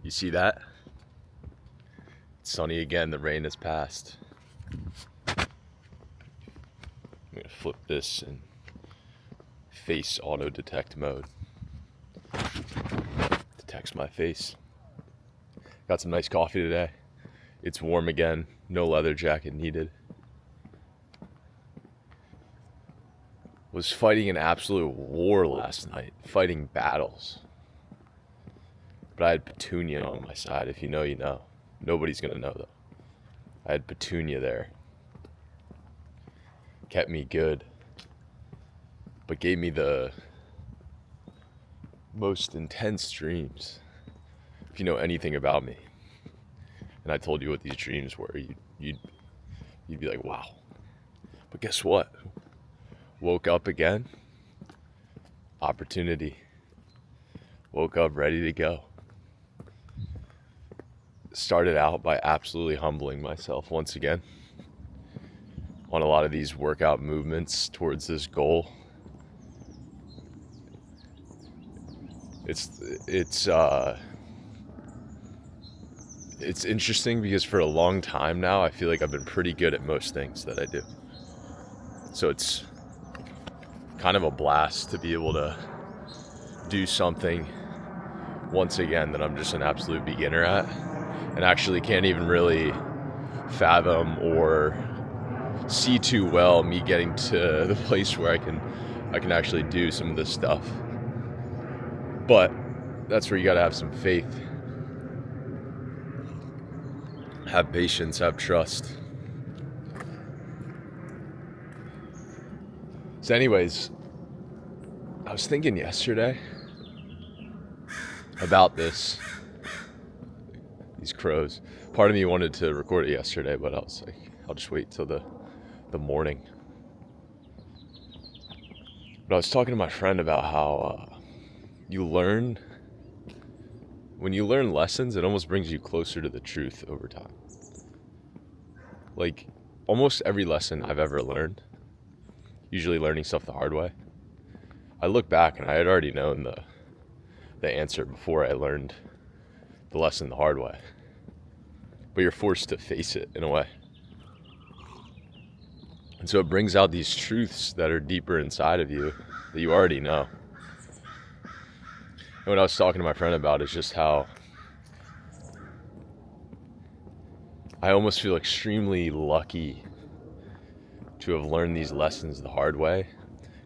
You see that? It's sunny again, the rain has passed. I'm gonna flip this in face auto detect mode. Detects my face. Got some nice coffee today. It's warm again, no leather jacket needed. Was fighting an absolute war last night, fighting battles. But I had Petunia on my side. If you know, you know. Nobody's gonna know though. I had Petunia there. Kept me good. But gave me the most intense dreams. If you know anything about me, and I told you what these dreams were, you'd be like, wow. But guess what? Woke up again. Opportunity. Woke up ready to go. Started out by absolutely humbling myself once again on a lot of these workout movements towards this goal. It's interesting because for a long time now, I feel like I've been pretty good at most things that I do. So it's kind of a blast to be able to do something once again that I'm just an absolute beginner at and actually can't even really fathom or see too well me getting to the place where I can actually do some of this stuff. But that's where you gotta have some faith, have patience, have trust. So anyways, I was thinking yesterday about these crows. Part of me wanted to record it yesterday, but I was like, I'll just wait till the morning. But I was talking to my friend about how when you learn lessons, it almost brings you closer to the truth over time. Like, almost every lesson I've ever learned, usually learning stuff the hard way, I look back and I had already known the answer before I learned the lesson the hard way. But you're forced to face it in a way. And so it brings out these truths that are deeper inside of you that you already know. And what I was talking to my friend about is just how I almost feel extremely lucky to have learned these lessons the hard way,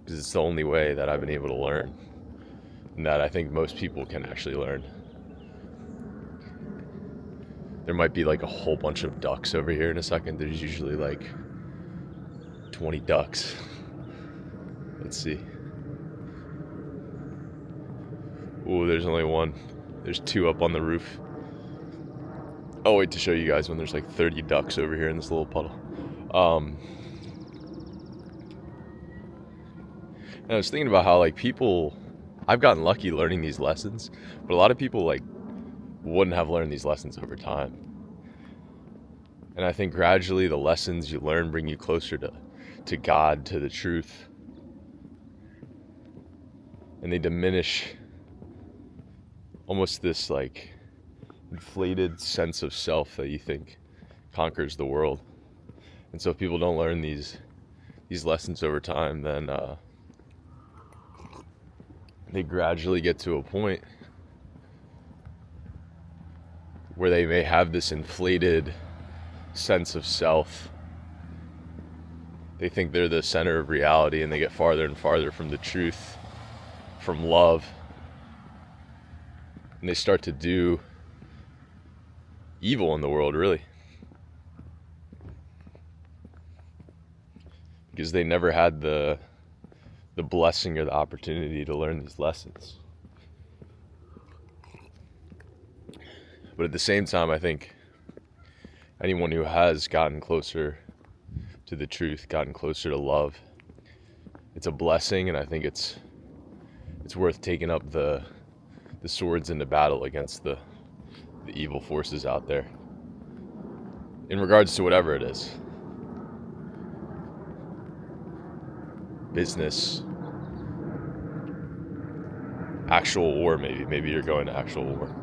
because it's the only way that I've been able to learn, and that I think most people can actually learn. There might be like a whole bunch of ducks over here in a second. There's usually like 20 ducks. Let's see. Oh, there's only one. There's two up on the roof. I'll wait to show you guys when there's like 30 ducks over here in this little puddle. And I was thinking about how like people, I've gotten lucky learning these lessons, but a lot of people like wouldn't have learned these lessons over time. And I think gradually the lessons you learn bring you closer to God, to the truth. And they diminish almost this like inflated sense of self that you think conquers the world. And so if people don't learn these lessons over time, then they gradually get to a point where they may have this inflated sense of self. They think they're the center of reality, and they get farther and farther from the truth, from love. And they start to do evil in the world, really. Because they never had the blessing or the opportunity to learn these lessons. But at the same time, I think anyone who has gotten closer to the truth, gotten closer to love, it's a blessing, and I think it's worth taking up the swords into battle against the evil forces out there, in regards to whatever it is. Business, actual war, maybe you're going to actual war.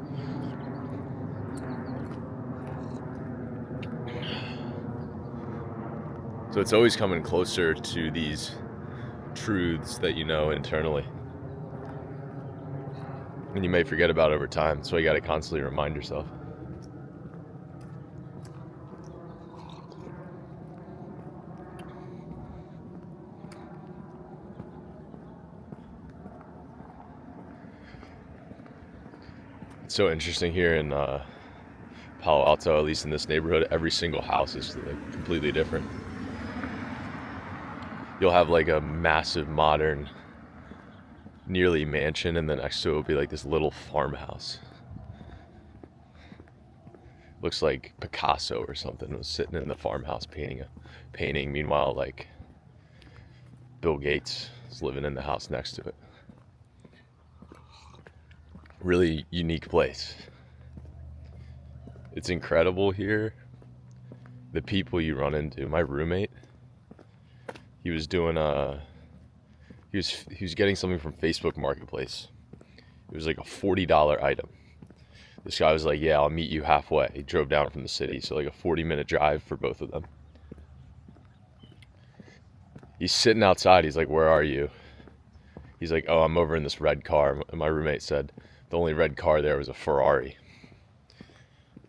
So it's always coming closer to these truths that you know internally. And you may forget about over time. So you got to constantly remind yourself. It's so interesting here in Palo Alto, at least in this neighborhood, every single house is like completely different. You'll have like a massive modern, nearly mansion, and then next to it will be like this little farmhouse. Looks like Picasso or something was sitting in the farmhouse painting a painting. Meanwhile, like Bill Gates is living in the house next to it. Really unique place. It's incredible here. The people you run into. My roommate, he was doing he was getting something from Facebook Marketplace. It was like a $40 item. This guy was like, yeah, I'll meet you halfway. He drove down from the city, so like a 40-minute drive for both of them. He's sitting outside. He's like, where are you? He's like, oh, I'm over in this red car. And my roommate said the only red car there was a Ferrari.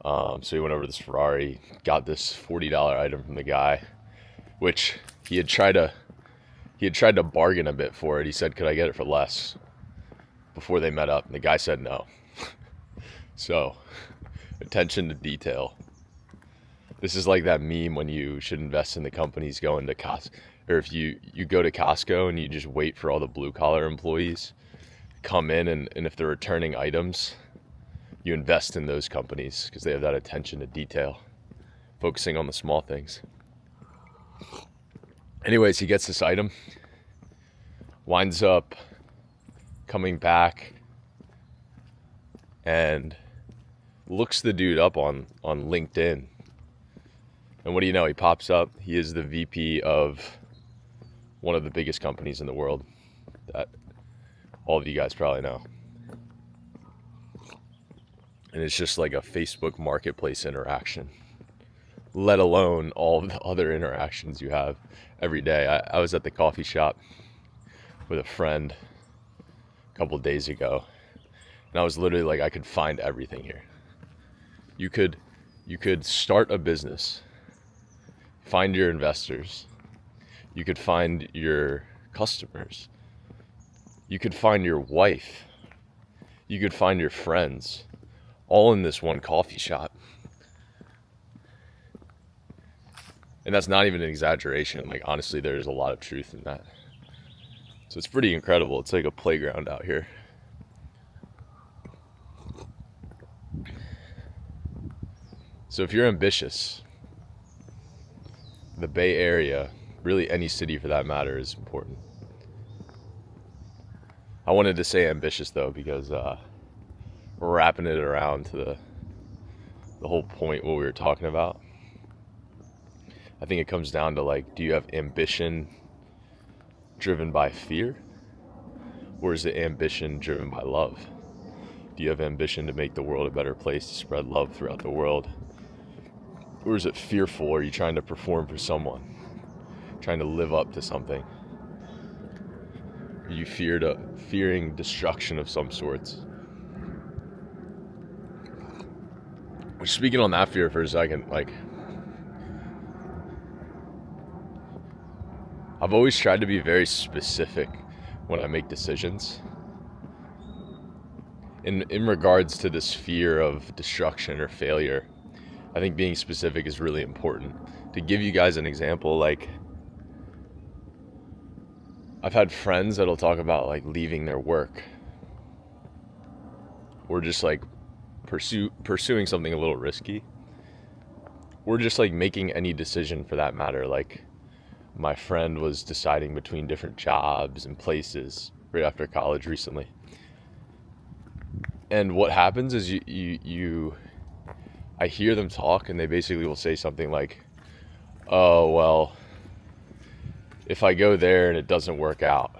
So he went over to this Ferrari, got this $40 item from the guy, which he had tried to bargain a bit for it. He said, could I get it for less before they met up? And the guy said no. So, attention to detail. This is like that meme when you should invest in the companies going to Costco, or if you go to Costco and you just wait for all the blue collar employees to come in, and if they're returning items, you invest in those companies because they have that attention to detail, focusing on the small things. Anyways, he gets this item, winds up coming back and looks the dude up on LinkedIn. And what do you know? He pops up. He is the VP of one of the biggest companies in the world that all of you guys probably know. And it's just like a Facebook Marketplace interaction, let alone all the other interactions you have every day. I was at the coffee shop with a friend a couple days ago, and I was literally like, I could find everything here. You could start a business, find your investors, you could find your customers, you could find your wife, you could find your friends, all in this one coffee shop. And that's not even an exaggeration. Like, honestly, there's a lot of truth in that. So it's pretty incredible. It's like a playground out here. So if you're ambitious, the Bay Area, really any city for that matter, is important. I wanted to say ambitious though, because we're wrapping it around to the whole point what we were talking about. I think it comes down to like, do you have ambition driven by fear? Or is it ambition driven by love? Do you have ambition to make the world a better place, to spread love throughout the world? Or is it fearful? Are you trying to perform for someone? Trying to live up to something? Are you fearing destruction of some sorts? Speaking on that fear for a second, like, I've always tried to be very specific when I make decisions. In regards to this fear of destruction or failure, I think being specific is really important. To give you guys an example, like, I've had friends that'll talk about like leaving their work, or just like pursuing something a little risky, or just like making any decision for that matter. Like, my friend was deciding between different jobs and places right after college recently. And what happens is I hear them talk, and they basically will say something like, oh, well, if I go there and it doesn't work out,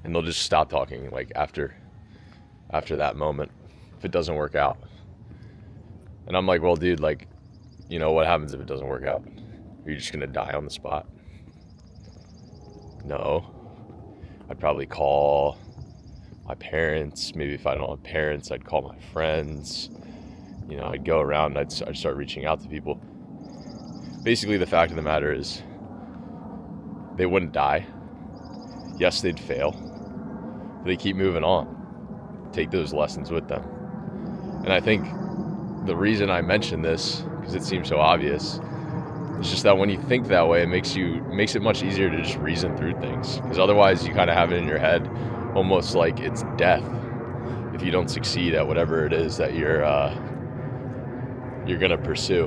and they'll just stop talking like after that moment, if it doesn't work out. And I'm like, well, dude, like, you know, what happens if it doesn't work out? Are you just gonna die on the spot? No. I'd probably call my parents. Maybe if I don't have parents, I'd call my friends. I'd go around and I'd start reaching out to people. Basically, the fact of the matter is they wouldn't die. Yes, they'd fail. But they keep moving on. Take those lessons with them. And I think the reason I mention this, because it seems so obvious, it's just that when you think that way, it makes it much easier to just reason through things. Because otherwise, you kind of have it in your head, almost like it's death if you don't succeed at whatever it is that you're gonna pursue.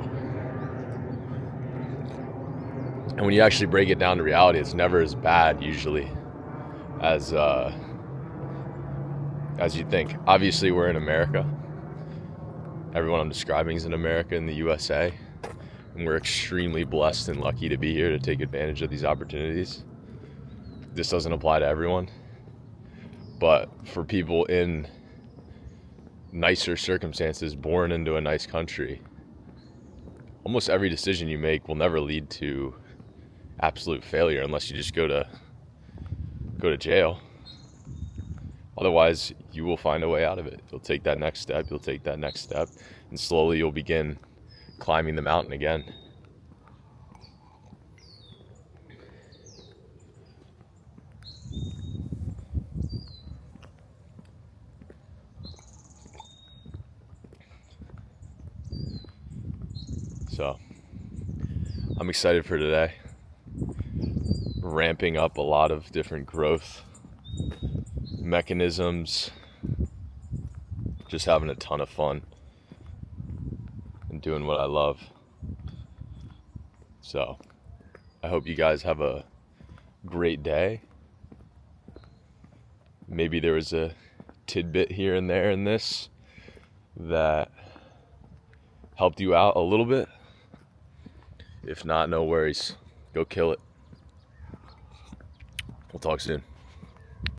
And when you actually break it down to reality, it's never as bad usually as you think. Obviously, we're in America. Everyone I'm describing is in America, in the USA. And we're extremely blessed and lucky to be here to take advantage of these opportunities. This doesn't apply to everyone. But for people in nicer circumstances, born into a nice country, almost every decision you make will never lead to absolute failure unless you just go to jail. Otherwise, you will find a way out of it. You'll take that next step, and slowly you'll begin climbing the mountain again. So, I'm excited for today. Ramping up a lot of different growth mechanisms. Just having a ton of fun and doing what I love. So, I hope you guys have a great day. Maybe there was a tidbit here and there in this that helped you out a little bit. If not, no worries. Go kill it. We'll talk soon.